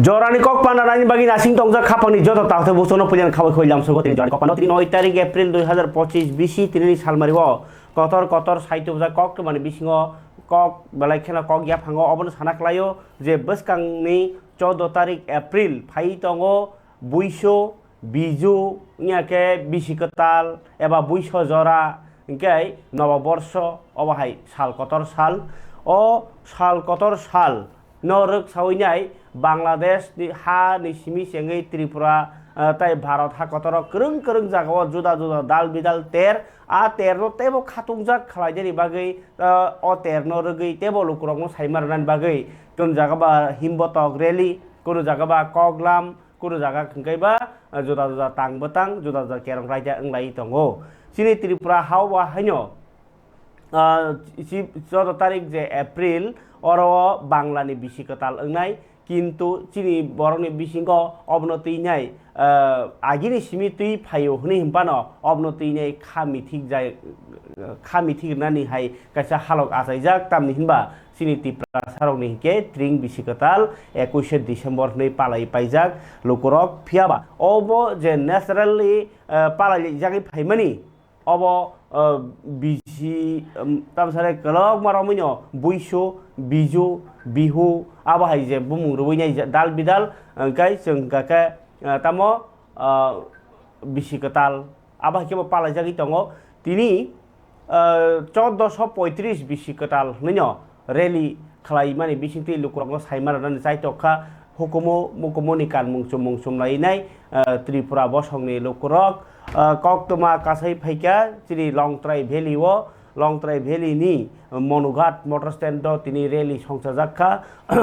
Jorani kok panarani bagi nasing tongja kapani joto tahte busono pujan khabar khoilam sogo tin jorani kok pano 9 তারিখ April 2025 BC তিনি সালমারি ও কতর সাইতো বুজা cock মানে বিসিঙ cock বেলাইখেনা cock या फांगो अबन सानाख्लायो जे बसकांनि 14 তারিখ April phi तंगो बुइसो Biju याके बिसिकताल एबा बुइसो जरा इंकाय नवबर्ष अबाहाय साल कतर साल ओ साल कतर साल नरक सावैनाय बांग्लादेश हा निसिमी सेंगै त्रिपुरा ताई भारत हा कतर करं जागाव जुदा जुदा दाल बिदाल तेर आ तेरनो तेबो खातुंजाक खालायदेनि बागै अ तेरनो रगै तेबो लुकुरंनो साइमारनान बागै कोन जागाबा हिमबतक रेली कोन जागाबा कगलाम कोन जागा खंगैबा जुदा जुदा तांबतां जुदा जुदा केरं रायजा अंगलाय दंगो सिनि त्रिपुरा हाव वा हायनो 14 तारिख जे एप्रिल और बांग्लानि बिसिकताल अंगनाय किन्तु चिनि बरंनि बिसिंग अबनतिनाय आगिनि सिमि तुइ फायो हनि हिमपानो अबनतिनाय खामिथिग नानि हाय कायसा हालक आसायजाक तामनि हिनबा चिनि त्रिपुरा सारंनि हिके त्रिं बिसिकताल 21 डिसेम्बर नै पालाय पाइजाक लुकुरक फियाबा अबो जे नेचारेलि पालाय जागै फाइमानि अब बिसि तामसारे कलक मारामिनो बुइसो बिजु बिहु आबाहाय जे बुमुं रुबैनाय दाल बिदाल ओंखाय जों गाके तामो बिसिकताल आबाहायकेबो पालाय जागै दङ तिनि 1435 बिसिकताल नैनो रेली खालायमानि बिसिंति लुकुरंनो साइमारनानै जायतखा हुकुमो मुकुमनि कानमुं चुमुं लायनाय त्रिपुरा बसंनि लुकुरक कक्तमा कासाई फाइका चिनि लंगट्राई भेली वो लंगट्राई भेली नि मनुघाट मोटर स्टैंड तिनी रेली संसाजाखा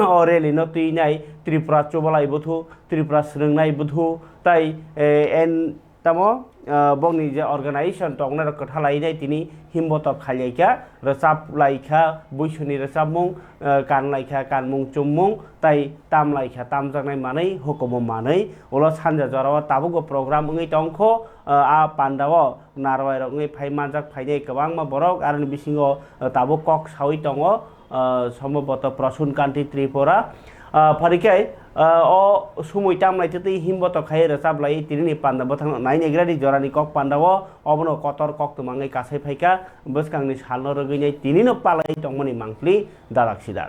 और रेली न तुइनाय त्रिपुरा चुबालाय बुथु त्रिपुरा स्रंनाय बुथु ताई एन तमो बंगनि जे अर्गानाइजेशन तंगना कथालायनाय तिनी हिमबतक खालियाखा रसाब लाइखा बुइसुनि रसाबमुं कानलाइखा कानमुं चुमुं ताई तामलाइखा तामजानाय मानै हुकुम मानै उलो सानजा जराव ताबुगो प्रोग्राम ngै तंखो आ पान्डाव नारवाय ngै फाइ मानजाक फाइनाय गोबां मा बरक आरो बिसिङो ताबु कक सावै दङ सम्भवत प्रसुन कान्ति त्रिपुरा फारिखाय अ सुमुय तामलायथै हिमबतक खाय रसाब लाई तिनि पान्डा बथां नायनेग्रानि जरानि कक पान्डाव अबनो कतर कक तमाङै कासाय फाइका बसकांनि सालनो रगैनाय तिनिनो पालाय दंमनि मांख्लि दालाक्सिदा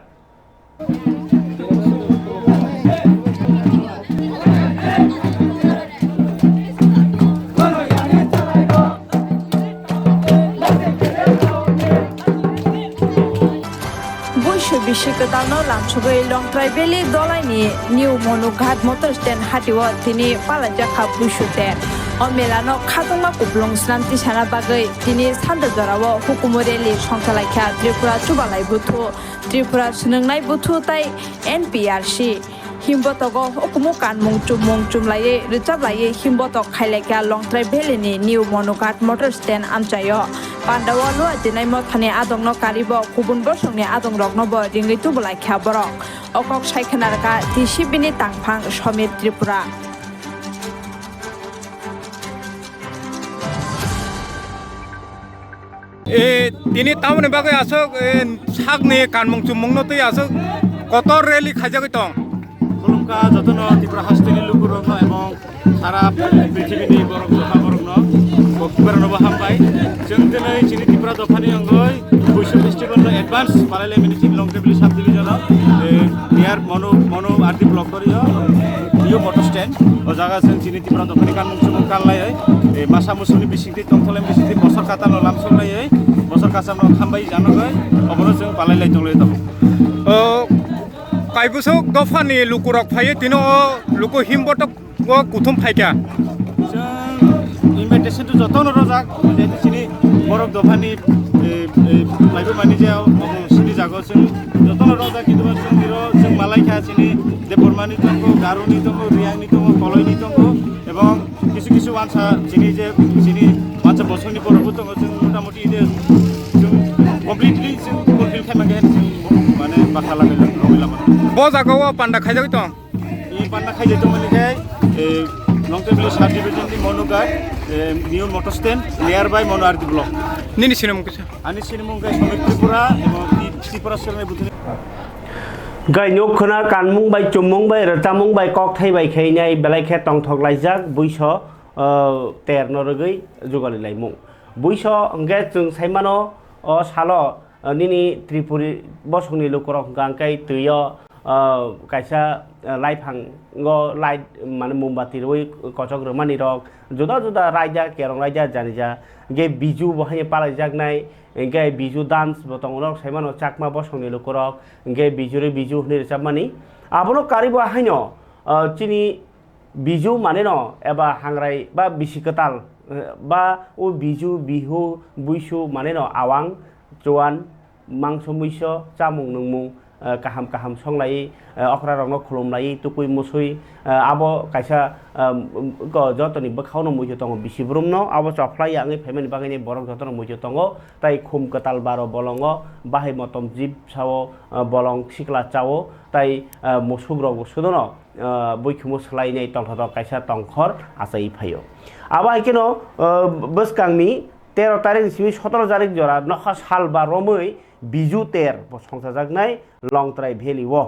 बिसिकताल लामछुगै लंगट्राई भेली दलाइनि निउ मनुघाट मोटर स्टैंड हाटिव तिनि पालायजाखा बुइसुते अमेलानो खातंमा कुब्लं स्नान्ति साना बागै तिनि सानदा जराव हुकुम रेली संसालायखा त्रिपुरा चुबालाय बुथु त्रिपुरा सुनंनाय बुथु ताई एनपीआरसी हिमबतक हुकुम कानमुं चुमलायै रिचाबलायै हिमबतक खायलायखा लंगट्राई भेलीनि निउ मनुघाट मोटर स्टैंड आमचायो पान्डाव लुआ दिनाय मथानि आदंग कारिब गुबुन बसंनि आदंग रगनब रिङै तुबलायखा बरक अकक सायखनारका टिसिबिनि तांफां समिर त्रिपुरा तिनी तामनि बागै आसक सागनि कानमुं चुमुंनो तै आसक कतर रेली खाजागै दं खुलुमका जतन त्रिपुरा हास्टेलनि लुकुरनो एबं सारा पृथिबीनि बरक जखा बरकनो बक्तिबारनोबो हामबाय जों दिनै चिनि त्रिपुरा दफानि अंगै बैसो फेस्टिवलनो एडभान्स पालायलाय मिनिटि लंग्रेबली साब डिभिजनाव नियार मनु आरती ब्लक करियो निउ मोटर स्टैंड ओ जागा जों चिनि त्रिपुरा दफानि कानमुं चुमुं कानलायै मासा मुसुनि बिसिंति तंथलेम बिसिंति बसर कातानो लामसंलायै बसर कासामनो खामबाय जानोगै अबनो जों पालायलाय दंलै दं काइबुसो दफानि लुकुरक फायो तिनो लुकु हिमबतक कुथुम फाइका invitation to jotono rojak jehetu sini borok dofani laibu mani jao sini jago sing jotono rojak kitu sing diro sing malai kha sini depormani tongo garuni tongo riangni tongo koloini tongo এবং কিছু কিছু ওয়ানসা sini wansa bosoni borok tongo sing motamoti ide completely sing fulfill khamage mane bakha lagai logila mane bo jagao panda khaijak to এই পান্না খাই যেতে মানে যায় লংটেবলি sub division দি মনোগার new motor stand near by মনোআরদি ব্লক nini sinum kisa আনি সিনেমুঙ্গাই শ্রমিক ত্রিপুরা এবং ত্রিপুরা সরকারের বুথনি gai nyok khana kanmung bai chumung bai ratamung bai kok thai bai khainai belai khe tong thok laijak buiso ter norogoi jogali laimung buiso angge chung saimano o salo nini tripuri bosongni lokorok gangkai tuyo kaisa laifang go light mane mombati roi kojok romani rok juda juda raja kerong raja janija ge biju bahai palai jaknai engke biju dance botong rok saimano chakma bosongni lokorok engke bijure biju hni chamani abono karibo haino chini biju mane no eba hangrai ba bisikatal ba o biju bihu buisu mane no awang joan mangso muiso chamung nungmung kaham kaham songlai okra rokno khulumlai tukui musui abo kaisa go jotoni bokhaono muijo tongo bisibrumno abo choflai angi family bagini borok jotono muijo tongo tai khum katal baro bolongo bahai motom jib sao bolong sikla chao tai musugrok sudono boikhumo slai nei tongtho kaisa tongkhor asai phaio abo haikeno boskangni 13 tarik simi 17 tarik jora nokha sal ba romoi biju ter সংসাজাকনাই Longtharai valley ও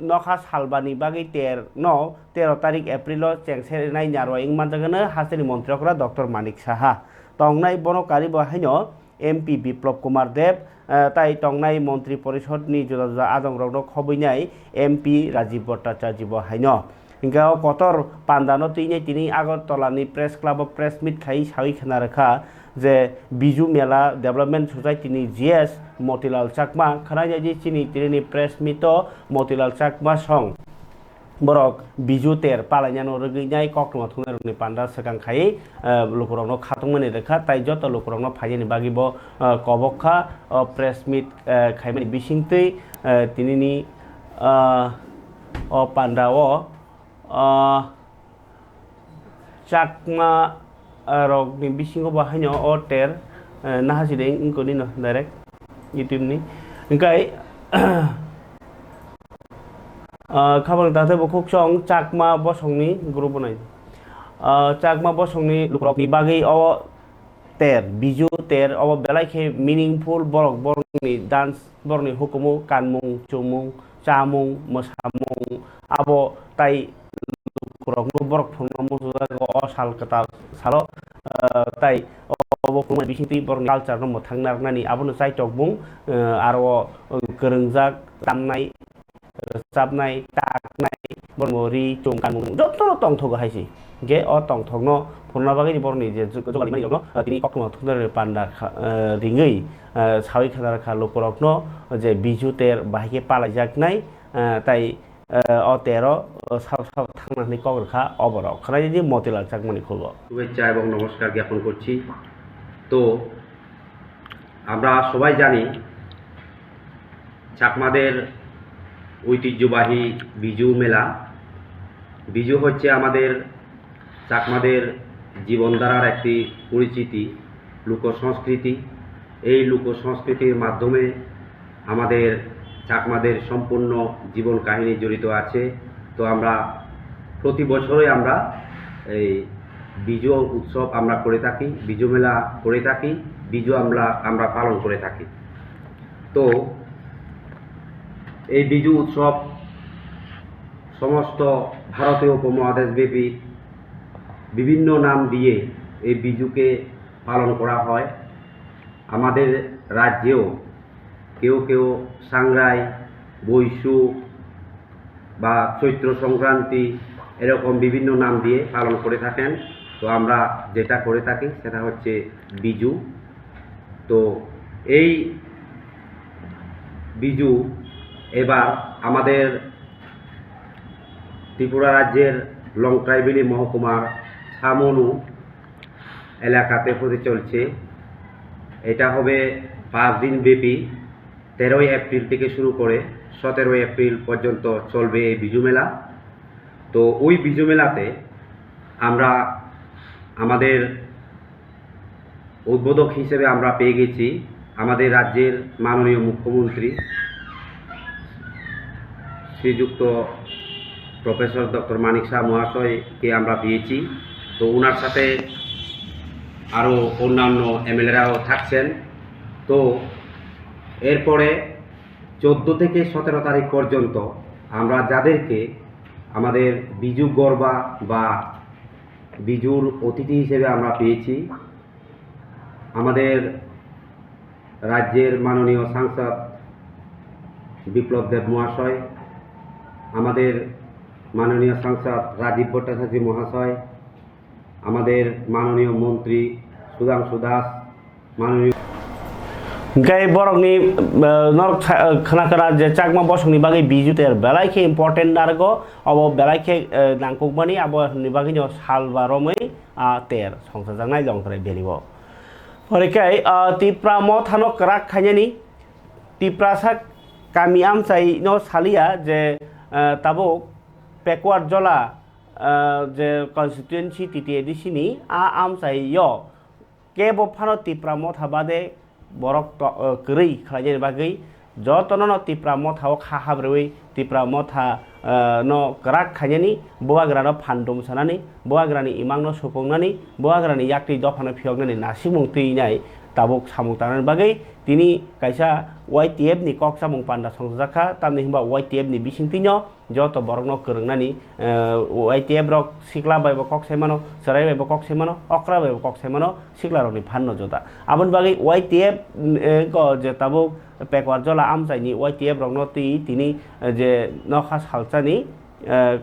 নখা সালবানি বাগै ter no 13 tarik April চেংসেরনাই নারো ইংমানজাগানো হাসিনি মন্ত্রকরা ডক্টর মানিক সাহা তংনাই বনকারি বহাইনো এমপি বিপ্লব কুমার দেব তাই তংনাই মন্ত্রী পরিষদনি জুদা আদং রগনো খবইনাই এমপি রাজীব ভট্টাচার্য বহাইনো হিংগাও কতর পান্দানো তিনি আগরতলানি প্রেস ক্লাব প্রেস মিট খাই সাউই খানা রেখা যে বিজু মেলা ডেভেলপমেন্ট সোসাইটিনি জিএস মতিলাল চাকমা খানাই চিনি তিনি press meet Motilal Chakma song borok biju ter palainano reginai kokno thunarni panda sakang khai lukurokno khatungmani rekha tai joto lukurokno phaijani bagi bo kobokha press meet khaimani bisingtei tinini o panda o chakma rok ni bisingo bahaino o ter nahaside ingkoni no direct youtube ni engkai খাবার দাতে বখুক song Chakma বসংনি group বানাই চাকমা বসংনি লুকরকনি বাগै অ ter biju ter অ বেলাইখে meaningful বরক বরনি dance বরনি হুকুমু Kanmung চুমুং চামুং মোসামুং আবো তাই লুকরকনো বরক ফংমু অ সাল কথা সালো তাই অবকুমা বিসিতি বরনি culture ন মথাংনারনানি আবনো চাই টকবুং আরো गोरोंजाक तामनाय sabnai taknai bormori chungkanmung jotto tongthog haisi ge o tongthogno phurna bagini borni je jogali mani jogno tini kokmo thundar panda ringei sawi khadar kha lokorokno je biju ter bahike palai jaknai tai o tero সাব থাংনানি কগরখা অবরক খানাই যদি মতিলাল চাকমানি খুলব শুভেচ্ছা এবং নমস্কার জ্ঞাপন করছি। তো আমরা সবাই জানি চাকমাদের ঐতিহ্যবাহী বিজু মেলা। বিজু হচ্ছে আমাদের চাকমাদের জীবনধারার একটি পরিচিতি, লোকসংস্কৃতি। এই লোকসংস্কৃতির মাধ্যমে আমাদের চাকমাদের সম্পূর্ণ জীবন কাহিনী জড়িত আছে। তো আমরা প্রতি বছরই আমরা এই বিজু উৎসব আমরা করে থাকি, বিজু মেলা করে থাকি, বিজু আমরা পালন করে থাকি। তো এই বিজু উৎসব সমস্ত ভারতীয় উপমহাদেশব্যাপী বিভিন্ন নাম দিয়ে এই বিজুকে পালন করা হয়। আমাদের রাজ্যেও কেউ কেউ সাংরাই, বৈশু বা চৈত্র সংক্রান্তি এরকম বিভিন্ন নাম দিয়ে পালন করে থাকেন। তো আমরা যেটা করে থাকি সেটা হচ্ছে বিজু। তো এই বিজু এবার আমাদের ত্রিপুরা রাজ্যের লংট্রাইবেলি মহকুমার সামনু এলাকাতে হতে চলছে। এটা হবে 5 দিন ব্যাপী, 13ই এপ্রিল থেকে শুরু করে 17ই এপ্রিল পর্যন্ত চলবে এই বিজু মেলা। তো ওই বিজু মেলাতে আমরা আমাদের উদ্বোধক হিসেবে আমরা পেয়ে গেছি আমাদের রাজ্যের মাননীয় মুখ্যমন্ত্রী শ্রীযুক্ত প্রফেসর ডক্টর মানিক শাহ মহাশয়কে আমরা পেয়েছি। তো ওনার সাথে আরও অন্যান্য এমএলএরাও থাকছেন। তো এরপরে 14 থেকে 17 তারিখ পর্যন্ত আমরা যাদেরকে আমাদের বিজু গরবা বা বিজুর অতিথি হিসেবে আমরা পেয়েছি, আমাদের রাজ্যের মাননীয় সাংসদ বিপ্লব দেব মহাশয়, আমাদের মাননীয় সাংসদ রাজীব ভট্টাচার্য মহাশয়, আমাদের মাননীয় মন্ত্রী সুধাংশু দাস, মাননীয় गाय बरकनि नरक खोनाखोना जे चाकमा बसंनि बागै बिजुतेर बेलाइखे इम्पर्टेन्ट आरगो अब बेलाइखे नांगौमानि आबहावानि बागै साल बारमै तेर संसार जानाय लंथराय बेलिबो फरिखाय तिप्रा म थानो क्राक खायनि तिप्रा सा गामि आमसाइ न सालिया जे ताबो पेकवार्ड जला जे कन्स्टिट्युएन्सि टिटिएडिसिनि आमसाइ यो केबो फानो तिप्रा म थाबादे borok keri khalajani bagai jotono no tipra motha o kha habrewi tipra motha no krak khajani boagra no phandum sanani boagra ni imang no supungnani boagra ni yakti dofano phiyognani nasimung teinai tabuk samung tanan bagai tini kaisa YTF ni kok samung panda songjaka tamni himba YTF ni bisingtinyo joto borok no kerengnani YTF rok sikla bai bo kok semano sarai bai bo kok semano okra bai bo kok semano sikla rok ni phanno jota abon bagai YTF ko je tabuk pekwar jola amsaini YTF rok no tini je nokha salchani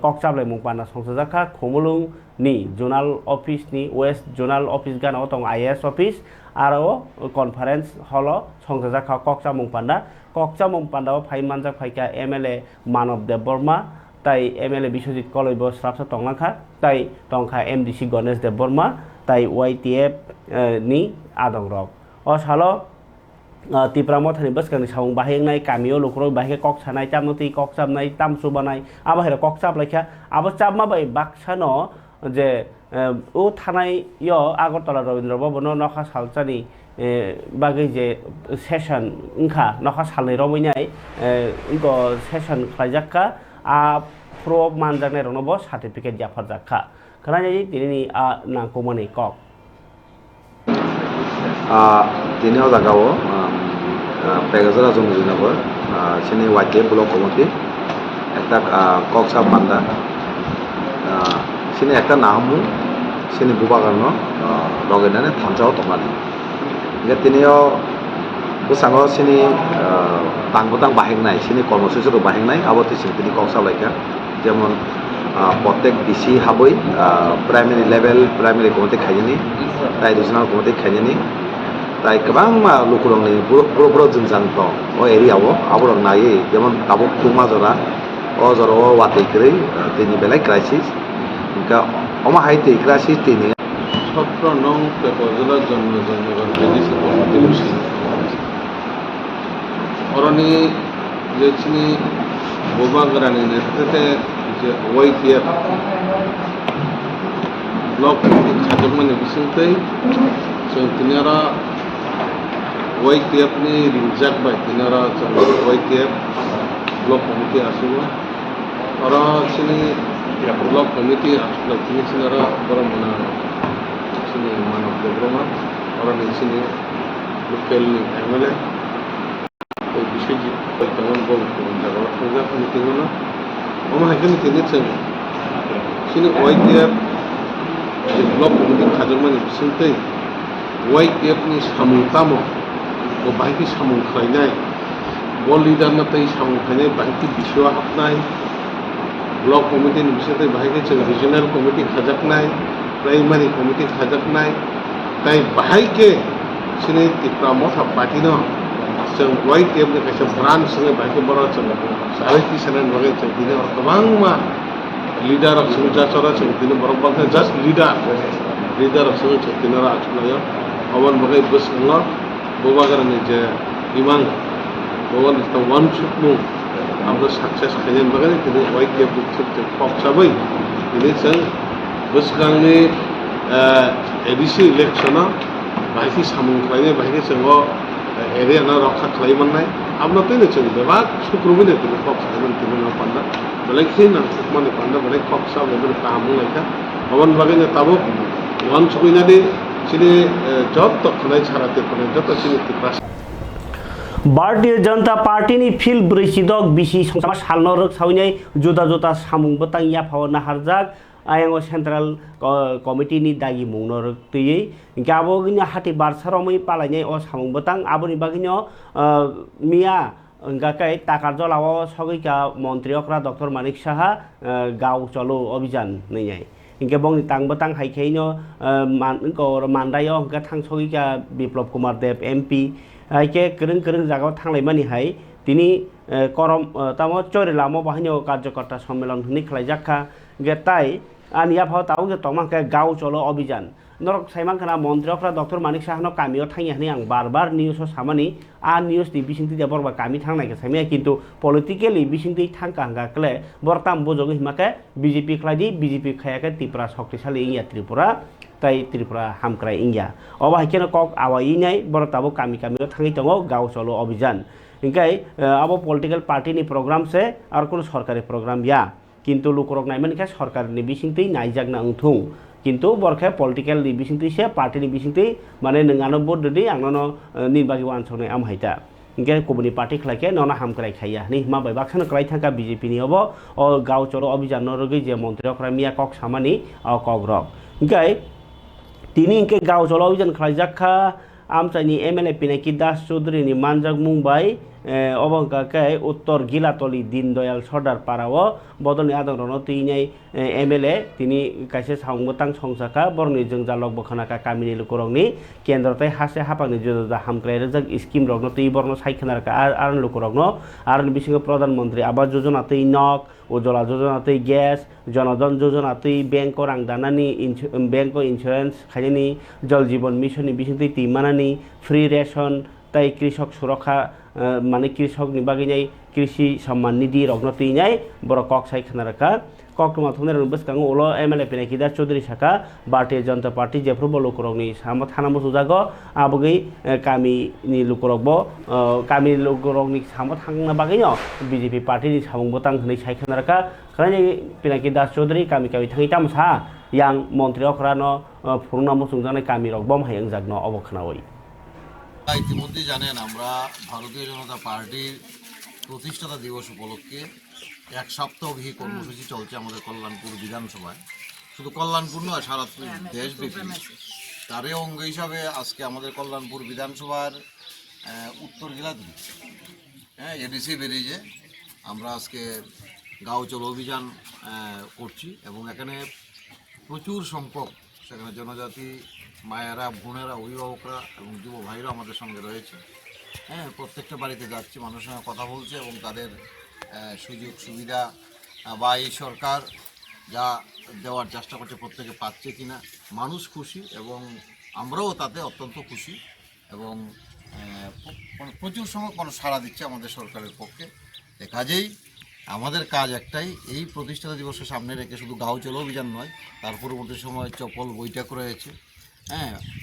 kok chablai mung panda songjaka khomulung ni zonal office ni west zonal office gana otong IAS office aro conference hall songjaka kokcha mungpanda phaimanjak phaika MLA Manav Dev Burma tai MLA Biswajit Koloibo Srapsa Tonglakha tai tongkha MDC Ganesh Dev Burma tai YTF ni adongrok o salo tipra mothani baskani saung bahengnai kamio lukro bahke kok sanai chamnoti kok chamnai tamsu banai aba hera kok chap laikha aba chapma bai baksano je ও থানায় ইয় আগরতলা রবীন্দ্র ভবন নখা সালচানি বাগै যে session ইনখা নখা সালनै রবैनाय ইনko সেশন খাইজাক্কা প্রো মানজানে রনব সার্টিফিকেট জাফার জাক্কা খানানি তিনি নাংকোমানি কক তিনি জায়গাও পেগাজরা জমজুনগর সিনি ওয়াইকে ব্লক কমিটি একটা ককসা বান্দা sini ekta namu sini bubagarno logenane thanjao tongali ge tinio busango sini tangbotang bahengnai sini কর্মসূচি ro bahengnai aboti sini tini koksa laika jemon প্রত্যেক ডিসি হাবই প্রাইমারি লেভেল প্রাইমারি কমিটি খাইনি তাই regional committee খাইনি তাই গোबां লুকুরংनि পুরো जोंजां दं ও এরিয়াও আবরং নাयै যেমন তাবুক তুমা জরা ও জরা ওয়াতেইক্रै তিনি বেলাই ক্রাইসিস ఇంకా অমা হাইতে ক্রাইসিস তিনি 17 নং পেপজলা জন্মজনগণ বিডিসি কমিটি অরনি যেচিনি বোবাগরানি নেতৃত্বে যে ওয়াইটিএফ ব্লক কমিটি খাজকমানি বিসিংতै जों तिनारा ওয়াইটিএফ नि रिंजाक बाय तिनारा जों ওয়াইটিএफ ब्लक कमिटी आसुगो और सिनि ब्लक कमिटी आसुगो तिनि सिनारा बरमना सिनि मानव देब्रमा और सिनि लोकल नि एमएलए तो बिशेजी तमन बल जगह पूजा कमिटी न ओमा हाकनि तिनि जों सिनि ওয়াইটিএफ ब्लक कमिटी खाजकमानि बिसिंतै YTF ni samung tamo o baiki samung khainai bol leader na tai samung khainai baiki biswa hapnai block committee ni bisate baiki chang regional committee khajaknai primary committee khajaknai tai baiki sini tipra motha party no chang YTF ni kaisa brand sange baiki bora chang sare ki sanan bagai chang dine tabang ma leader of Suja Chora chang dine borok just leader leader asung tinara achulayo awan bagai busnga bobagarani je imang bawan sta one shukmu আমরা success খাইন বাগানে তিনি ওয়াইকে বুকতে পকসাবই তিনি जों বসগাংনি ADC ইলেকশনা বাহিকি সামুং খাইনে বাহিকি जोंङो Ariana रक्षा खालामनाय आमना Taino जों बेबा सुक्रुमिने তিনি पकसाबन তিনি ना पांडा बले खिना माने पांडा बले पकसा बेबे कामु लायका अवन बागाने ताबो वन सुइनादि सिनि जब तखनाय छाराते पने जत सिनि तिप्रा भारतीय जनता पार्टी नि फिल ब्रैसिदक बिसि संसामा सालनरक सावनाय जुदा जुदा सामुं बतang याफाव नाहारजाक आयांगो सेंट्रल कमिटी नि दागि मुंगनरक तयै गाबो गिनि हाति बारसारमै पालायनाय अ सामुं बतang आबोनि बागिनो मिया गाकाय टाकार जलाव सगैका मन्त्री अक्रा डॉक्टर मानिक साहा गाव चलो अभियान नैयाय इनके बंगनि तांबतां हाइखायनो मानदायो इनके थां सगैका बिप्लब कुमार देव एमपी हाइके गोरों गोरों जागाव थांलायमानिहाय दिनै करम तामो चोरेलामो बाहायनो कार्यकर्ता सम्मेलन हनि खालायजाखा गेताय आनिया भाव तावगे तमाके गाव चलो अभियान नरक साइमांखाना मन्त्रीफ्रा डॉक्टर मानिक साहानो कामियाव थांयाहनि आं बार निउस सामानि आ निउस नि बिसिंति बरबा कामि थांनायके साइमाया किन्तु पलिटिकली बिसिंति थांका हांगाकले बरताम बोजोग हिमाके बीजेपी खलायदि बीजेपी खायाके त्रिपुरा शक्तिशाली इंया त्रिपुरा ताई त्रिपुरा हामक्राय इंया अबा हाइकेनो कक आवायिनाय बरताबो कामि कामियाव थांगि दङ गाव चलो अभियान इनकाय अब पलिटिकल पार्टी नि प्रोग्राम से आर कोनो सरकारी प्रोग्राम या किन्तु लुकरक नायमानिका सरकारनि बिसिंति नायजागना उंथुं किन्तु बरखे पलिटिकल नि बिसिंति से पार्टी नि बिसिंति माने नोंगानो बोददि आंनो निर्बागी वानसने आमहायता इनके कमुनि पार्टी खलायके नना हामक्राय खाया नि मा बाय बाखसानो क्राय थाका बीजेपी नि अब गाव चलो अभियान रगै जे मन्त्री अक्रा मिया कक सामानि कग्रक इनकाय তিনি इनके गाव चलो अभियान खलायजाखा आमचाइनि एमएलए पिनाकी दास चौधुरी नि मानजाक मुंबाई अबंकाकाय उत्तर गिलातली दीनदयाल सरदार पाराव बदलनि आदरन तिनै एमएलए तिनि काइसे सावंगतां संसाका बरनि जोंजालक बखनाका कामिनि लुकुरंनि केन्द्रताय हासे हापानि जोदा हामक्राय रजक स्किम रगनो ति बरनो साइखनारका आरन लुकुरंनो आरन बिसिङो प्रधानमन्त्री आवास योजना तै नक उज्ज्वला योजना तै ग्यास जनधन योजना तै बैंक रांदानानि बैंक इन्सुरेन्स खायनि जल जीवन मिशननि बिसिङै तिमानानि फ्री रेशन तै कृषक सुरक्षा माने कृषक नि बागैनाय कृषि सम्मान निधि रगनो तिनाय बर कक साइखनारका कक माथुनेर बसकांग ओलो एमएलए पिनाकी दास चौधुरी साका भारतीय जनता पार्टी जेफ्रोबो लुकुरंनि सामा थानामो सुजागो आबगै कामि नि लुकुरगबो कामि लुकुरंनि सामा थांना बागैनो बीजेपी पार्टी नि सामुं बतang हनै साइखनारका खायनि पिनाकी दास चौधुरी कामि कामि थांगि तामसा यां मन्त्री अखरानो फुरनामो सुंजानाय कामि रगबम हायं जागनो अबखनावै ইতিমধ্যে জানেন আমরা ভারতীয় জনতা পার্টির প্রতিষ্ঠাতা দিবস উপলক্ষে এক সপ্তাহব্যাপী কর্মসূচি চলছে আমাদের কল্যাণপুর বিধানসভায় শুধু কল্যাণপুর নয় সারা দেশব্যাপী তারই অঙ্গ হিসাবে আজকে আমাদের কল্যাণপুর বিধানসভার উত্তর গিলাতলি এডিসি ব্রিজে আমরা আজকে গাঁও চলো অভিযান করছি এবং এখানে প্রচুর সংখ্যক সেখানে জনজাতি মায়েরা বোনেরা অভিভাবকরা এবং যুব ভাইরা আমাদের সঙ্গে রয়েছে প্রত্যেকটা বাড়িতে যাচ্ছি মানুষের সঙ্গে কথা বলছে এবং তাদের সুযোগ সুবিধা বা এই সরকার যা দেওয়ার চেষ্টা করছে প্রত্যেকে পাচ্ছে কিনা মানুষ খুশি এবং আমরাও তাতে অত্যন্ত খুশি এবং প্রচুর সংখ্যক মানুষ সাড়া দিচ্ছে আমাদের সরকারের পক্ষে কাজেই আমাদের কাজ একটাই এই প্রতিষ্ঠাতা দিবসের সামনে রেখে শুধু গাঁও চলো অভিযান নয় তার পরবর্তী সময় চপল বৈঠক রয়েছে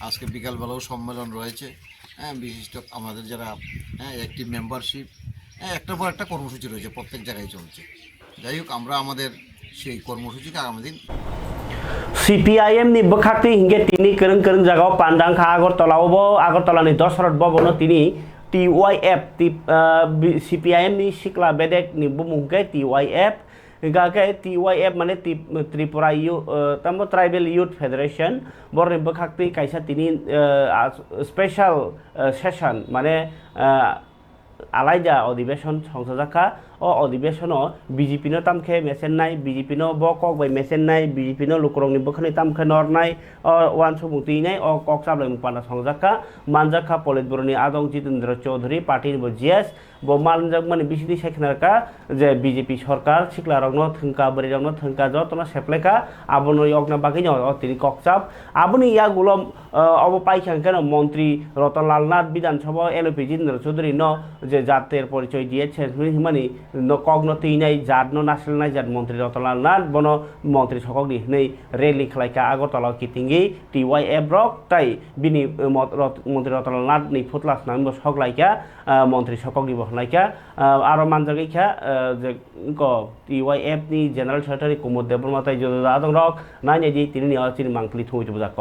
আজকে বিকালবেলাও সম্মেলন রয়েছে বিশিষ্ট আমাদের যারা অ্যাক্টিভ মেম্বারশিপ একটার পর একটা কর্মসূচি রয়েছে প্রত্যেক জায়গায় চলছে যাই হোক আমরা আমাদের সেই কর্মসূচিকে আগামী দিন CPIM ni bekakti hingga tini kereng-kereng jagaw pandang ka Agartala ni Dosrat Bobono tini TYF CPIM ni sikla bedek ni bumungke TYF gaga TYF mane Tripura Tambo Tribal Youth Federation borni bekakti kaisa tini special session mane আলাইদা অধিবেশন সংসদাখা अधिवेशन BJP no तामखे मेसेन नाय BJP no ब कक bye मेसेन नाय BJP no लुकुरंगनि बखनि तामखे नरनाय वान सुमुक्ति नाय कक साबलाय मुपाना संजाका मानजाखा पलिट बरनि आदं Jitendra Chaudhary party बो जीएस बो मानजाक माने बिसिनि सायखनारका जे बीजेपी सरकार सिखला रंनो थंका बरि रंनो थंका जतना सेप्लेका आबनो यगना बागिनो तिनि ककसाब आबनि या गुलम अब पाइखांकेन मंत्री रतनलाल नाथ विधानसभा एलपी जितेन्द्र चौधरी न जे जातेर परिचय दिएছে माने न कगनो तिनाय जातनो नासलनाय जात मंत्री रतनलाल नाथ बनो मंत्री सकगनि नै रेली खलायका आगरतला कितिंगि टीवाईएफ रक ताई बिनि मंत्री रतनलाल नाथ नि फुटलास नामबो सकलायका मंत्री सकगनि बहनायका आरो मानजागैखा जे को टीवाईएफ नि जनरल सेक्रेटारि कुमुद देबबर्मा ताई जोदा आदं रक नायनायदि तिनि चिनि मांखलि थुइतबो जाक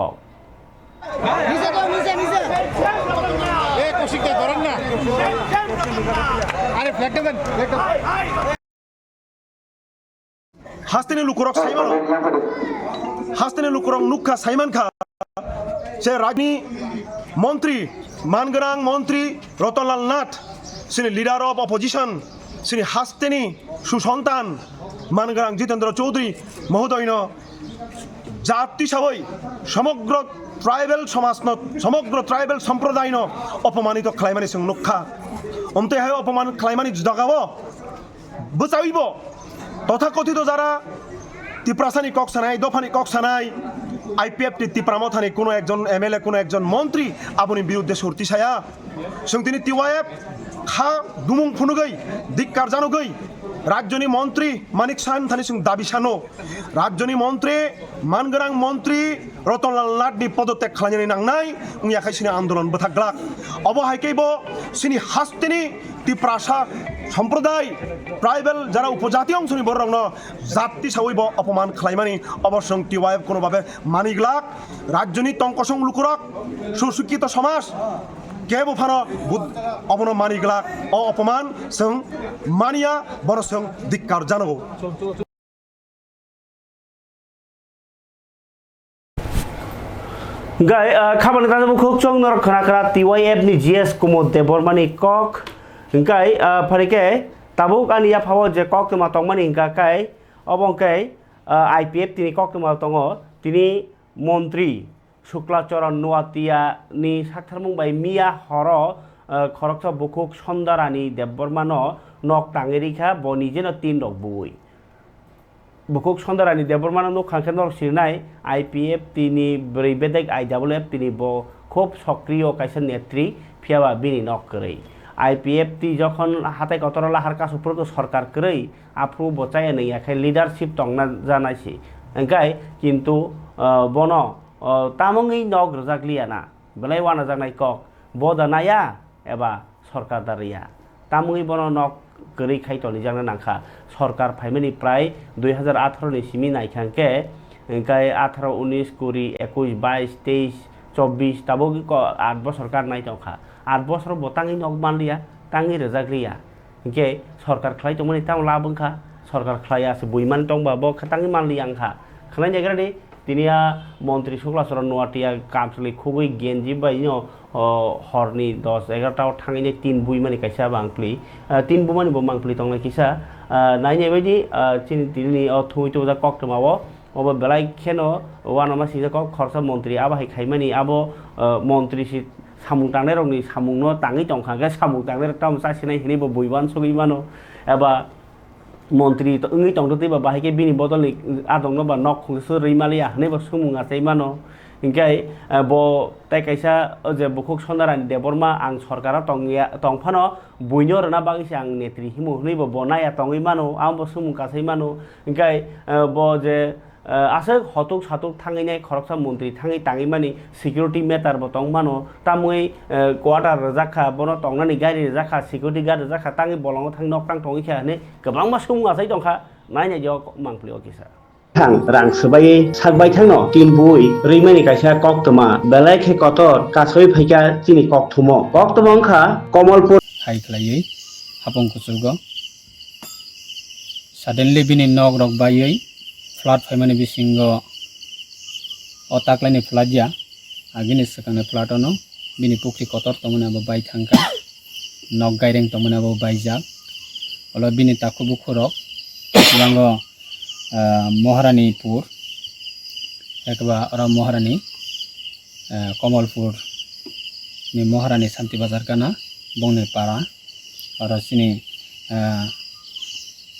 हास्तेनि लुकुरक साइमान हास्तेनि लुकुरक नुखा साइमान खा से राजनी मंत्री मानगोनां मंत्री रतनलाल नाथ सिनि लीडर ऑफ अपोजिशन सिनि हास्तेनि सुसंतान मानगोनां जितेन्द्र चौधरी महोदयनो जाति सबै समग्र ट्राइबल समाज समग्र ट्राइबल सम्प्रदाय अपमानित खालामनानै जों नुखा अमतेहाय अपमान खालामनानै जुदागाबो बचाइबो तथाकथित जारा तिप्रासानी कक सानाय दफानी कक सानाय आईपीएफ तिप्रामथानी कोनो एकजन एमएलए कोनो एकजन मंत्री आबुनि बिरुद्धे सुरती साया जों दिनै टीवाईएफ खा दुमुं फुनुगै धिक्कार जानोगै राज्यनि मंत्री मानिक सान थानी जों दाबि सानो राज्यनि मंत्री मानगोनां मंत्री रतनलाल नाथनि पदत्याग खालामनानै नांनाय उनियाखाय सिनि आन्दोलन बोथाग्लाक अबहायकैबो सिनि हास्तेनि तिप्रासा सम्प्रदाय ट्राइबल जारा उपजाति अंशनि बररंनो जाति सावैबो अपमान खालामनानै अबसं टीवाईएफ कोनोभाबे मानिग्लाक राज्यनि तंकसं लुकुरक सुशिक्षित समाज केबो फानो अबनो मानिग्लाक अ अपमान जों मानिया बरसं धिक्कार जानांगौ गाय खामानि दाजोबो खुब चंग नर खनाखरा टीवाईएफ नि जीएस कुमुद देबबर्मानि कक गाय फारिके ताबो कानिया फावो जे कक तमा तंगमानि गाय अबंकै आईपीएफ तिनि कक तमा तंगो तिनि मंत्री शुक्लाचरण नुवातिया नि साथारमुंबाय मिया हर खरकसा बुकुक सन्दारानि देबबर्मानो नक टांगेरिखा बनिजेनो तीन रक बुई बुकुक सन्दारानि देबबर्मानो नक खांखेन नक सिरनाय आईपीएफ तिनि ब्रैबेदेक आईडब्ल्यूएफ तिनि ब खूब सक्रिय कायसा नेत्री फियाबा बिनि नक करै आईपीएफ ती जखन हाथाय कतरला हारका सुप्रत सरकार करै आफ्रु बचाय नै आखाय लीडरशिप तंगना जानायसि ओंखाय किन्तु बनो तामंगै नक रजाग्लियाना बेलाय वाना जानाय कक बदानाया एबा सरकार दारिया तामंगै बनो नक गरै खायतनि जाना नांखा सरकार फाइमेनि प्राय 2018 नि सिमि नायखांके ओंखाय 18 19 20 21 22 23 24 ताबो 8 बছর सरकार नाय तंखा 8 बছर बतांगै नक मानलिया तांगै रजाग्लिया ओंखे सरकार खलाय तमनि ताम लाबंखा सरकार खलायासो बुइमान तंबा ब खतांगै मानलिया आंखा खलाय जायगादि तिनिया मंत्री शुक्लाचरण नुवातिया कामसलि खुबै गेन्जि बायनो हरनि 10-11टाव थाङैने 3 बुइ माने कायसा बांप्लि 3 बुइ माने बो मांप्लि तंनाय किसा नायनाय बायदि चिनि तिनि थुइतो जा कक्टमावो अब बेलाय खेनो वानामा सिजा कक खरसा मंत्री आबाहाय खायमानि आबो मंत्री सि सामुं तांनाय रंनि सामुंनो ताङै तंखागे सामुं तांनाय ताम सासिनाय हिनिबो बुइबान सगैमानो एबा मंत्री तो इंगै तंगते बा बाहायके बिनि बदलनि आदंनो बा नक खुंसो रैमालिया हनेबो सुमुङा चाइमानो इंखाय बो ताइ कायसा जे बुकुक सन्दारानि देबबर्मा आं सरकारा तंफानो बुइनो रना बागिसे आं नेत्री हिमु हनैबो बनाया तंगैमानो आंबो सुमुं कासैमानो इंखाय बो जे आसो हतुक सातुक थाङैनाय खरकसा मंत्री थाङै ताङैमानि सिकिउरिटी मेटार बो तंमानो तामुयै क्वार्टार रजाखा बनो तंनानि गारि रजाखा सिकिउरिटी गार्ड रजाखा ताङै बलंग थाङ नक तां तंगैखा हने गोबां मा सुमुङासै तंखा नायनाय जौ मांप्लिओ किसा थां रां सोबायै सागबाय थांनो तीन बुइ रैमानि कायसा कक्तमा बेलाय खे कतर कासै फैका चिनि कक्तमो कक्तमंखा कमलपुर हाइख्लायै हापं कुसुग सडनली बिनि नक रक बायै फ्लाट फाइमानि बिसिंगो अताक्लाइनि फ्लाट या आगिनि सकाने फ्लाटनो बिनि पुख्रि कतर तमने अब बाय थांका नक गायरें तमने अब बायजाक ola bini takubu khurok bango Maharanipur ekba ora Maharani Kamalpur ni Maharani Santi Bazar kana bongni para ora sini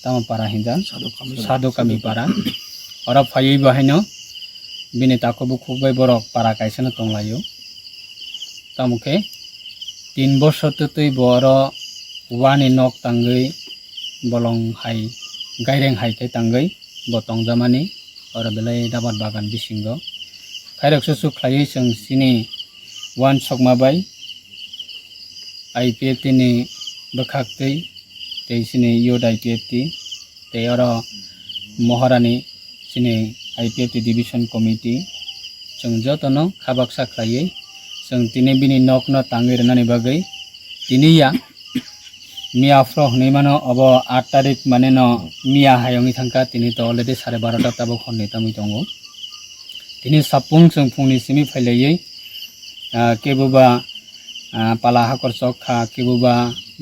Tamapara hinjan Sadhu Kami para ora phai bahino bini takubu khubai borok para kaisana tonglayo tamuke 3 বছর তুই বড় ওয়ানি knock তাঙ্গই বলং high গাইরেং হাইকে তাঙ্গই বতং জামানি আর বেলাই দাবাত বাগান বিসিঙ্গ খাইরকসু সুখ্লাই जों सिनि वान सकमाबाय IPFT नि बखाक्तै तै सिनि योड आईपीएफटी तै आर महारानी सिनि आईपीएफटी डिविजन कमिटी जों जतन खाबाक साख्लायै जों तिनि बिनि नकनो तांगै रनानि बागै तिनिया मिया फ्र हनै मानो अब 8 तारिख माने न मिया हायंनि थांका तिनि त अलरेडी 12:30 ताबो खनै तामै दंगो तिनि सापुं जों फुंनि सिमि फैलायै केबुबा पाला हाकर चखा केबुबा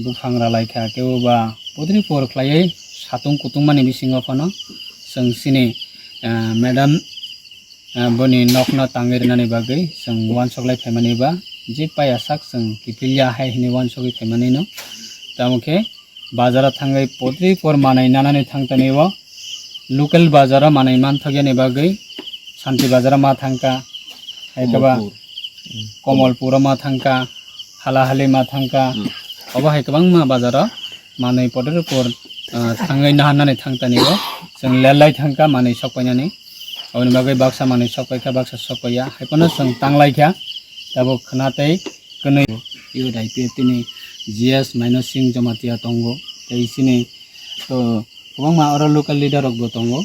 बुफांरा लायखा केबुबा पद्रि पर ख्लायै सातुं कुतुं माने बिसिङाव फनो जों सिनि मेडाम बनि नकनो तांगै रनानि बागै जों वान सकलाय फैमानिबा जे पाया साक जों किपिलिया हाय हिनि वान सकै फैमानिनो तामुखे बाजारा थांगै पद्रि पर मानै नानानि थांतनेवा लोकल बाजारा मानै मान थगेनि बागै शान्ति बाजारा मा थांका हायकबा कमलपुर मा थांका हालाहालि मा थांका अब हायकबां मा बाजारा मानै पद्रि पर थांगै नाहानानै थांतनेवा जों लेलाय थांका मानै सकायनानै अबनि बागै बाक्सा मानै सकायखा बाक्सा सकया हायपनो जों तांलायखा दाबो खनातै कनै यो दाइपिएफटिनि जीएस माइनस सिंह जमातिया तंगो तैसिनि तो गोबां अर लोकल लिडार रकबो तंगो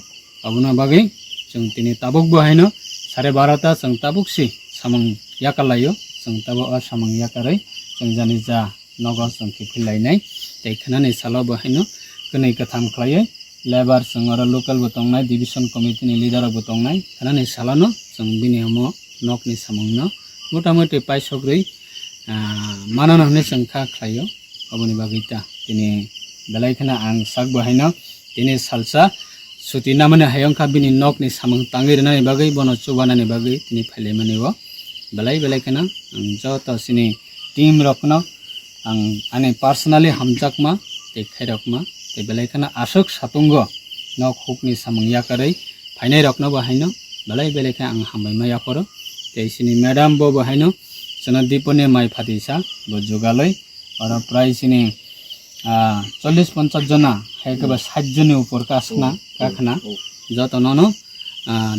अबना बागै जों तिनि ताबुक बहायनो 12:30 ता जों ताबुकसि सामं याकालायो जों ताबो सामं याकारै जों जानि जा नगा जों किफिलायनाय तैखनानै साला बहायनो कनै कथाम ख्लायै लेबार जों अर लोकल बो तंनाय डिविजन कमिटिनि लिडार बो तंनाय खनानै सालानो जों बिनि हमो नकनि सामंनो मोटामोटी पाइसग्रै मानन हने संखा ख्लायो अबनि बागैता तिनि बेलायखना आं साक बहायनो तिनि सालसा सुति नामने हायंखा बिनि नकनि सामं तांगिरनानि बागै बन चुबानानि बागै तिनि फाइलेमानिबो बेलायखना आं जत सिनि टीम रखनो आं आने पर्सनली हमजाकमा ते खैरकमा ते बेलायखना आसक सातुंग नक हुकनि सामं याकारै फाइनाय रखनो बहायनो बेलायखा आं हामबायमा याखरो ते सिनि मैडम बो बहायनो जोंना दीपने माइ फातिसा बो जुगालै और प्राय सिनि 40-50 जना हायकबा 60 जन ऊपर कासना काखना जतननो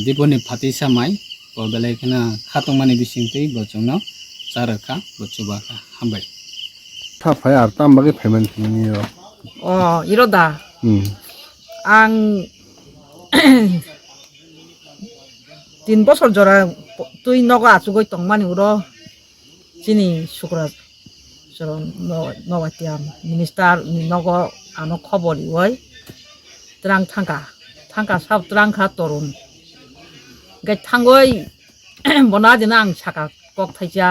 दीपने फातिसा माइ बो बेलायखना खातंमानि बिसिंतै बो जोंनो चारखा बो चुबाखा हामबाय थाफाय आर ताम बागै फेमेन नि 이러다 ang tin bosor jora tui noga achugoi tongmani uro chini sukra jora noga tiam minister ni nogo ano khobori oi trang thangka sab trang kha torun gai thangoi bona dina ang saka kok thaija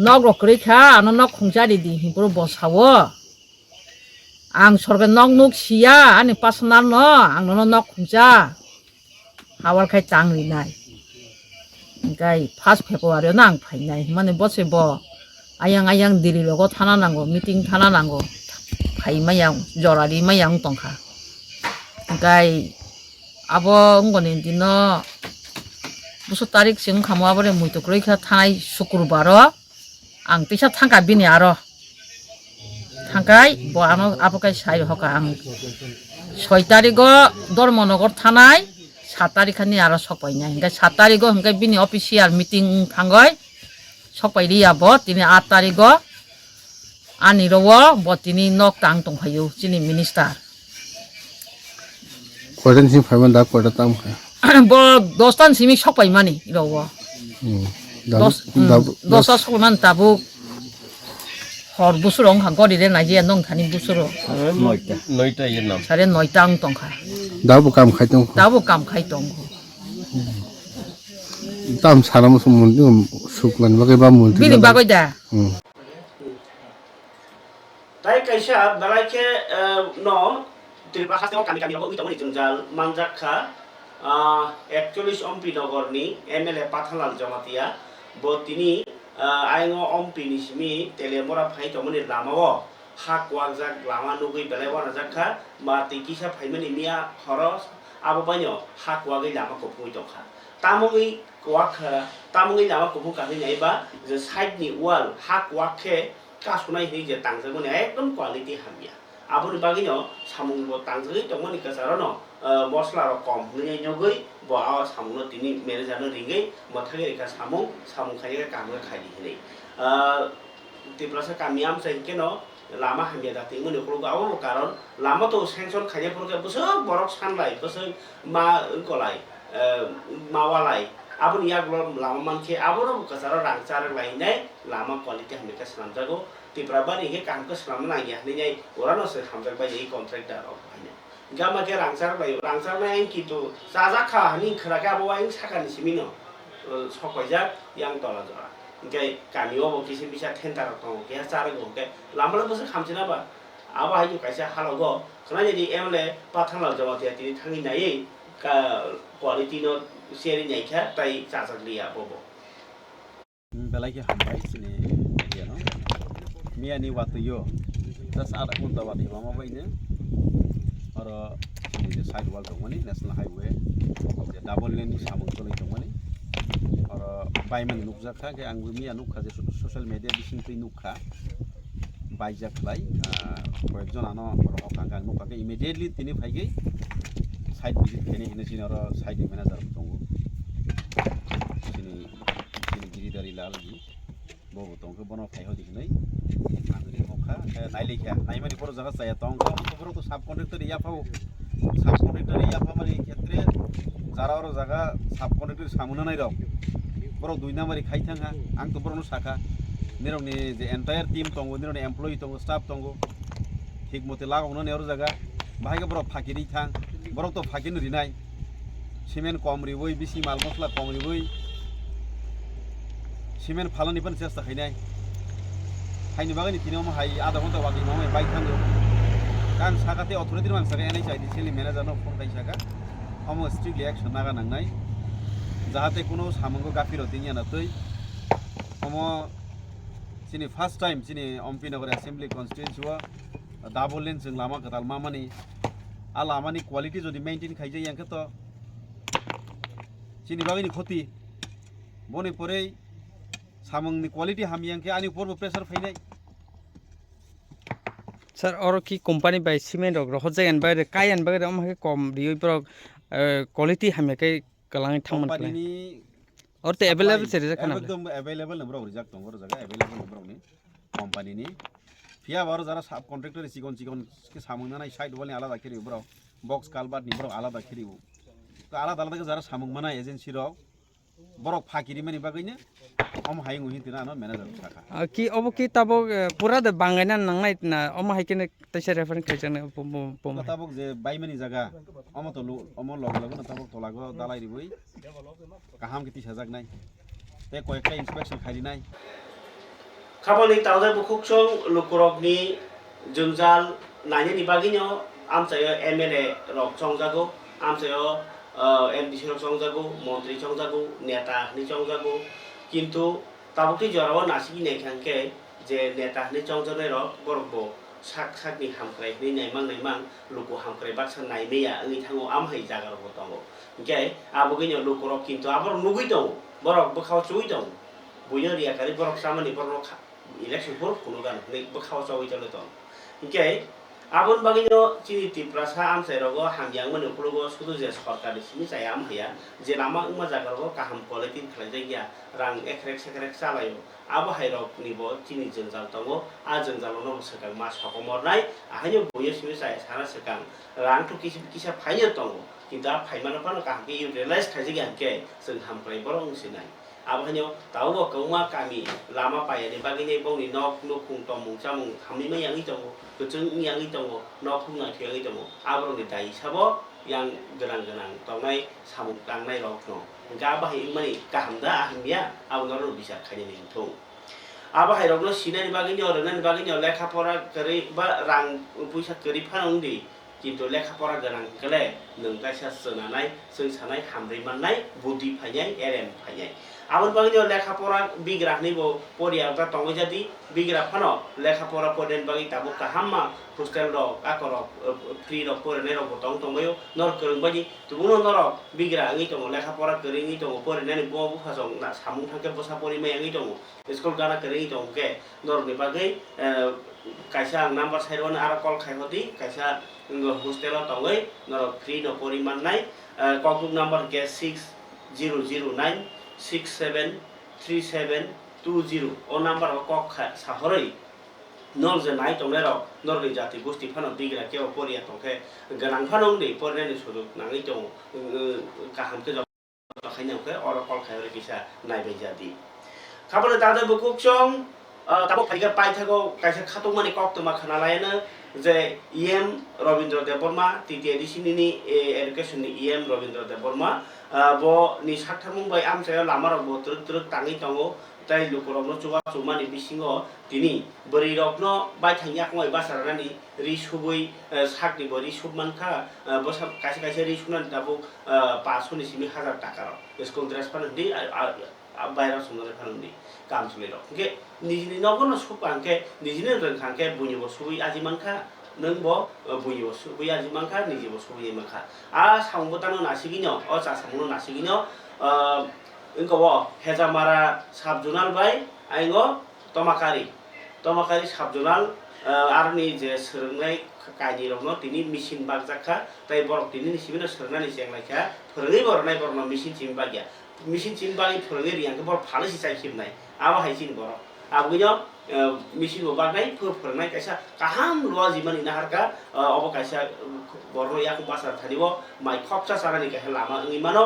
nog rokri kha ano nok khungjari di hibro bosawo ang sorga nok nuk sia ani personal no ang no nok khungja hawal khai tangri nai gai 1 February nang phainai mane bose bo ayang diri logo thana nango meeting thana nango phai mayang jorari mayang tongkha gai abo ngoni dino 20 tarik sing khamo abore muito kroi kha thanai শুক্রবার ang tisa thangka bini aro thangkai bo ano apokai sai hoka ang 6 tarik dormonogor thanai 7 तारिखनि आरो सपायनाय हंगा 7 तारिख हंगा बिनि official meeting थांगय सपायरि आबो तिनि 8 तारिख आनिरो बो तिनि नक तांग तंफायो चिनि मिनिस्टार कयजन सिम फाइमान दा कयटा ताम बो 10 तान सिमि सपाय मानि इरो 10 सपायमान ताबु हर बुसुरं हांगरि रे नाइजे नंग थानि बुसुरो 9टा ये नाम 9:30 आं तंखा दाबो काम खाइतों ताम साराम समुन्दु सुकलन बागै बा मुलति बिनि बागै दा ताइ kaisa balai ke no Tripura Hasteo kami kami logo itu jenjal manjakha 41 ompi nogorni MLA Pathalal Jamatia bo tini aingo ompi ni simi telemora phai tomoni lamao hak wajak lama nugui belai wana jakha ma tikisa phaimani mia horos abo banyo hak wagai lama ko pui tokha tamoi wakha tamoi lama ko pui kami naiba je side ni wall hak wakhe kasunai ni je tangjagoni ekdom quality hamia aboni bagino samung bo tangjagi tomoni kasarano মশলা কম হয়ে নগৈ bo awa samung no tini manager no ringai mathage ka samung khai ka kam khai ni Tripura kami am sai keno lama hamia da tingun ko ga awo karon lama to sanction khai ko ka buso borok sanlai buso ma kolai mawalai abun yak lama manke aburo kasaro rangchar lai nai lama quality hamia ka samjago Tripura bani ke kam ka salam na ya ni nai orano se hamjak ba ei contractor of gama ke rangsar na yang kitu saja kah ni kerja bawa yang sakan simino sokojak yang tolak jora ingkai kami obo kisi bisa tentar tong ke cara go ke lama lama se kamcina ba aba hayu kaisa halogo karena jadi emle Pathalal Jamatia tini tangi nai ka quality no sharing nai kha tai sajak liya bobo belai ke hambai sini ya no mia ni waktu yo tas ada pun tawat di mama baine aro ini side wall dongmani national highway je double lane ni samung tolai dongmani aro baiman nukjakha ke angbu mia nukha je social media bising tui nukha baijak lai koyekjon ano aro okang nukha ke immediately tini phaigei side visit kene hine sin aro side manager tongo sini giridari lal ji bobo tongko bono phai hodi nei angri mokha nailekha naimani poro jaga saya tongko poro to sub conductor ya pau sub conductor ya pamari ক্ষেত্রে যারা ওর জায়গা sub conductor সামনে নাই rock পরো দুই নাম্বারই খাই থাঙ্গা আং তো পরনো শাখা নিরংনি যে এন্টায়ার টিম তঙ্গো নিরংনি এমপ্লয়ি তঙ্গো স্টাফ তঙ্গো ঠিক মতে লাগানো নেওর জায়গা ভাইকে বড় ফাঁকিরি থাং বড় তো ফাঁকিন রিনাই সিমেন্ট কম রিবই বেশি মাল মশলা কম রিবই সিমেন্ট ফালানি পন চেষ্টা খাইনাই খাইনি বাগানি তিনিও হাই আধা ঘন্টা বাকি মামাই bike থাঙ্গো kan sakate authority man saka NHID sili manager no phone kai saka amo strict action naga nangnai jahate kono samungo gafiro tinya na tui amo sini first time sini Ompi Nagar assembly constituency wa double lane jeng lama katal mamani a lamani quality jodi maintain khai jai yanke to sini bagini khoti boni porei samungni quality ham yanke ani porbo pressure fainai sir আর কি company বাই cement রক জায়গান বাইরে কায়ান বাইরে আমাকে কম রিই পর কোয়ালিটি হামেকে কালাং থামন কোম্পানি আর তো अवेलेबल সেরে জানা একদম अवेलेबल নম্বর রিজাক্ট দং বড় জায়গা अवेलेबल নম্বর নি কোম্পানিনি ফিয়া বড় যারা সাব কন্ট্রাক্টর সিগন কে সামুং নানাই সাইড বলে আলাদা খেরি বড় বক্স কালবাট নি বড় আলাদা খেরি তো আলাদা আলাদা যারা সামুং মানা এজেন্সি র বড় ফাকিরি মানি বাগাইনে om hai ngu hintina no manager saka কি অব কি তাব পুরা দে বাঙ্গাইনা নাংনাই না অম হাইকেনে তাইসে reference খাইছানে pom tabok je baimani jaga omo to omo log lago na tabok tolago dalai riboi kaham kiti sajak nai te koyekta inspection khairi nai khaboni tawdai bukhukchong lukurokni jungjal naini bagino amchayo MLA rok chongjago amchayo MDC rok chongjago মন্ত্রী chongjago neta ni chongjago কিন্তু তাবুকি জরাও নাসিকি নেখানকে যে নেতা হনে চংজনে rock বরবো সাক সাকনি হামক্রাই নি নাইমাং লুকু হামক্রাই বাকসা নাইমেয়া ওই থাঙ্গো আমহাই জাগার হতাঙ্গো কে আবগিনো লুকু rock কিন্তু আবার নুগুই দং বরক বখাও চুই দং বুইনো রিয়াকারি বরক সামানি বরক ইলেকশন পর কোনো গান নে বখাও চুই চলে দং কে abon bagino chini Tripura amsai rogo hamyang mani ukulugo sudu je sorkari sini saya amhaya je lama uma jagargo kaham quality khlajai ya rang ekrek sekrek salayo abo hairok nibo chini jengjal tongo a jengjal no sekang ma sokomornai ahanyo boyo simi saya sara sekang rang tu kisa phayo tongo kinta phaimano pano kahke utilize khaji ganke seng hamplai borong sinai abahanyo tawo kauma kami lama payani bagini bongni nok nukung tomung chamung hamima yangi tongo kucung yangi tongo nok hunga thiyangi tongo abrong ni dai sabo yang gerang-gerang tongai samung tangnai rok no ga bahi mani kahamda ahmia awngaro bisa khani ning thung aba hairokno sinani bagini orani bagini lekha pora kari ba rang puisa kari phanongdi কিন্তু লেখাপড়া গোনাं গেলে नों गायसा सोनानै जों सानाय हामब्रै माननाय बुद्धि फायनाय एरेम फायनाय आबन बागै लेखापড়া बिग्राहनिबो परियावता तंगै जादि बिग्राफानो लेखापড়া परेन बागै ताबो काहाममा हस्टेल रो आकर फ्री रो परेने रो बतंग तंगयो नर करं बादि तुबुनो नर बिग्रा आंगि तंग लेखापড়া करिङि तंग परेनानि बो फासं ना सामुं थांके बसा परिमाय आंगि तंग स्कुल गाना करिङि तंग के नरनि बागै कायसा नाम्बार साइडवन आरो कल खायहदि कायसा हस्टेल तंगै नर फ्री नो परिमाननाय ककबुक नम्बर के 6009 673720 ओ नम्बर कक साहरै नर जे नाय तंगले रो नरनि जाति गोष्ठी फानो बिग्रा केव परिया तंखे गोनां फानोंदि परिनानि सुजुग नाङै दं काहामके जखायनोखे अर कल खायहरै किसा नायबाय जादि खाबले दादे बुकुकसं ताबो फाइगा पाइथागो कायसा खातंमानि कक्तमा खानालायनो जे इएम रवीन्द्र देबबर्मा तृतीय एडिशननि एडुकेशननि इएम रवीन्द्र देबबर्मा बो नि साथामुं बाय आमसायाव लामाराव बो ट्रुक ट्रुक ताङै दङो ताइ लुकुरावनो चुवा चुमानि बिसिङो दिनि बोरैरकनो बायथांनि आखंय बासारानि रिसुबै साकनि बो रिसुबमानखा बसा कायसे कायसे रिसुनानि दाबो 500 नि सिमि 1000 टाका स्कुल ड्रेस फानदि बायरा सुनानै फानदि काम सुलिर के निजिनि नगनो सुपांके निजिनि रोंखांके बुनिबो सुबै आजिमानखा नोंबो बुनिबो सुबै आजिमानखा निजिबो सुबै माखा आ साउंबोतानो नासिगिनो अ सासामुनो नासिगिनो इंगो हेजामारा साबजुनाल बाय आइगो तमाकारी साबजुनाल आरनि जे सोरंनाय कायनि रंनो तिनि मिसिन बागजाखा ताइ बरक तिनि निसिबिनो सोरनानि जेंलायखा फोरङै बरनाय बरनो मिसिन सिम बागिया मिसिन सिम बागि फोरङै रियांके बर फालिसि साइखिबनाय आबा हाइसिन बर आबगिनो मिसिन बागनाय फोरनाय कायसा काहाम लुआ जिमानि नाहारका अब कायसा बरनो याखौ बासा थानिबो माइ खपसा सारानि काहे लामा इमानो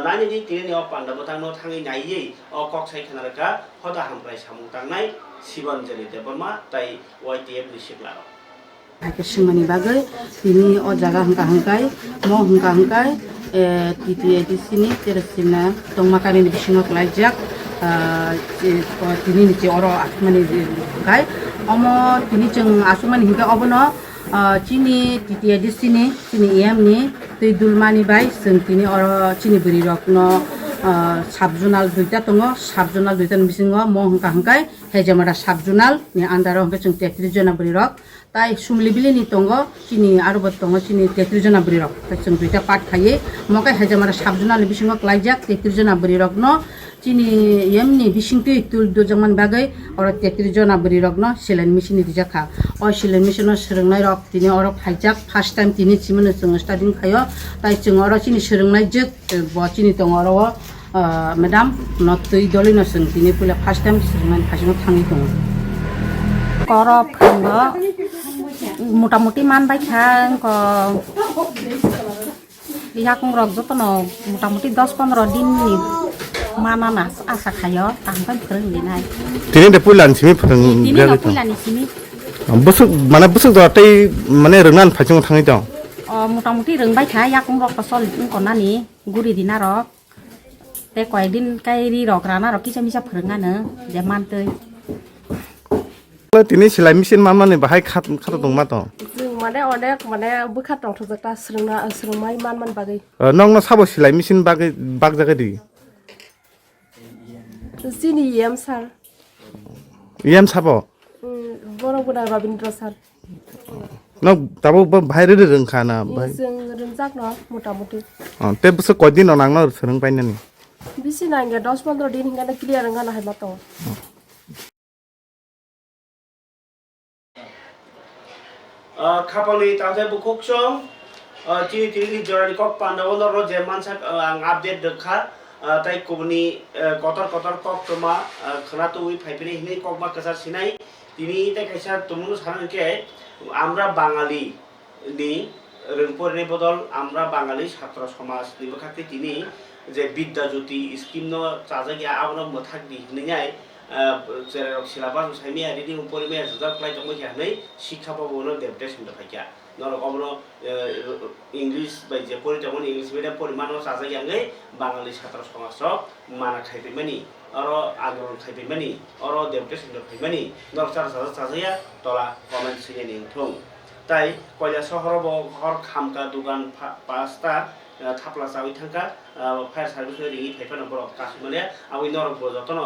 नानि दि तिनि अ पान्डा बथांनो थाङै नायै अ कक साइखनारका हदा हामप्राय सामु तांनाय शिवनजलि देबबर्मा ताइ वाइटिएफ निसिकला Simani bagai ini o jaga hangkai mo hangkai titi di sini tersina tong makan ini bisingot lajak tini ni oro asmani kai omo tini ceng asmani hingga obono cini titi di sini iam ni tidul mani bai seng tini oro cini beri rokno sabjunal duita tongo sabjunal duita bisingo mo hangkai hejamara sabjunal ni andaro hangkai ceng 33 jona beri rok তাই সুমলিবিলি নি তঙ্গ চিনি আরো বতঙ্গ চিনি 33 জন আবরি rock তাই দুইটা পাট খাইয়ে মকাই হেজামারা সাবজনা বিসিং ক্লাইজাক 33 জন আবরি rock ন চিনি এমনি বিসিং তুই তুল দুজমান বাগৈ আর 33 জন আবরি রক ন সেলেন মেশিন দিজা খা ও সেলেন মেশিন সরংনাই রক তিনি আর ফাইজাক ফার্স্ট টাইম তিনি চিমন जों স্টার্টিং খায় তাই जों আর চিনি সরংনাই জক ব চিনি তঙ্গ আর ম্যাডাম নতুই দলিন जों তিনি পুলা ফার্স্ট টাইম সরংনাই ফাসিং থাঙি দङ করব খাঙ্গ মোটামুটি মান বাইখাং ইয়াকুং রক যতন মোটামুটি 10-15 দিননি মানানা আশা খায় তাহাंखाय फोरोंनि नाय तिनि दे पुलानि सिमि फोरों तिनि पुलानि सिमि बोसोर माने बोसोर दरातै माने रोंनान फाइजों थाङै दं मोटामुटी रोंबाय था याकुं रक सलिथिं कनानि गुरि दिना रक ते कयदिन कायरि रक राना रक किसा मिसा फोरोङानो जे मानतै तिनि सिलाइ मेसिन मा माने बाहाय खात दं मा दं जों माने अनेक माने बोखार दं थजता सोलोंनाय मान बागै नंनो साबो सिलाइ मेसिन बागै बाग जागै दि जिनि एम सार एम साबो बरगुना रवीन्द्र सार न दाबो बाहाय रोंखाना बाहाय जों रोंजाक न मोटामुटी ते बोसोर कयदिन नांनो सोलों बायनानि बिसि नांगे 10-15 दिन हिंगाना क्लियर रोंगाना हायबा दं खापांनि ताजे बुकुकसं चिनि तिनि जरानि कक पान्डावनो रो जे मानसा आपडेट दखा ताइ कुबनि कतर कक तमा खनातो उइ फाइफिनि हिनि कक मा कसार सिनाय तिनि ताइ कायसा तुमुनु सानके আমরা বাঙালি नि रोंपरनि बदल আমরা বাঙালি ছাত্র সমাজ নিবখাতে তিনি যে বিদ্যা জ্যোতি স্কিম ন চাজাগি আবনো মথাক দি হিনাय जेराव सिलाबास साइमिया रिदि उपरिमे जजाब क्लाइ दंमै हानै शिक्षा पाबोनो देबदेस होनदो फाइया নরক অমর ইংলিশ বাই যে পরিচয় ইংলিশ মিডিয়াম পরিমাণও সাজাইয়াঙै বাঙালি ছাত্র সমাজ মানা খাইফैमानि अरो आगरन खाइफैमानि अरो डेपुटेसन खाइफैमानि नरसार साजाया तला कमेन्ट सिगानि थुं ताई कयला सहर घर खामका दुकान पास्ता थाप्ला चावै थांका फायर सार्भिस रिङि फाइफाना बर कासिमले आबै नरक जतन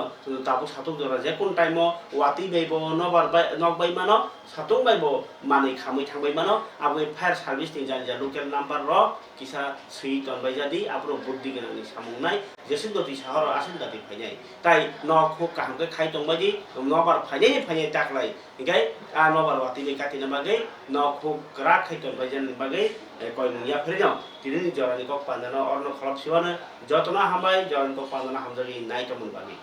ताबु सातुक जरा जे कोन टाइम वाति बैबो नबाय मानो सातुक बैबो मानै खामै थांबाय मानो आबै फायर सार्भिस नि जान लोकेल नाम्बार र किसा सै तनबाय जादि आब्रो बुद्धि गोनांनि सामुंनाय जेसिन दति शहर आसिन दति फाइनाय ताई नखौ कामके खाइ दंबायदि नबार फाइनाय टाकलाय इगाय आ नबार वाति बै काटिना बागै नखौ ग्रा खाइ तनबाय जान बागै कय नुया फेरिनो तिनि जरानि कक पान्दानो अर्न खलप सिवानो जतना हामबाय जरानि कक पान्दानो हामजारि नाइटमन बागै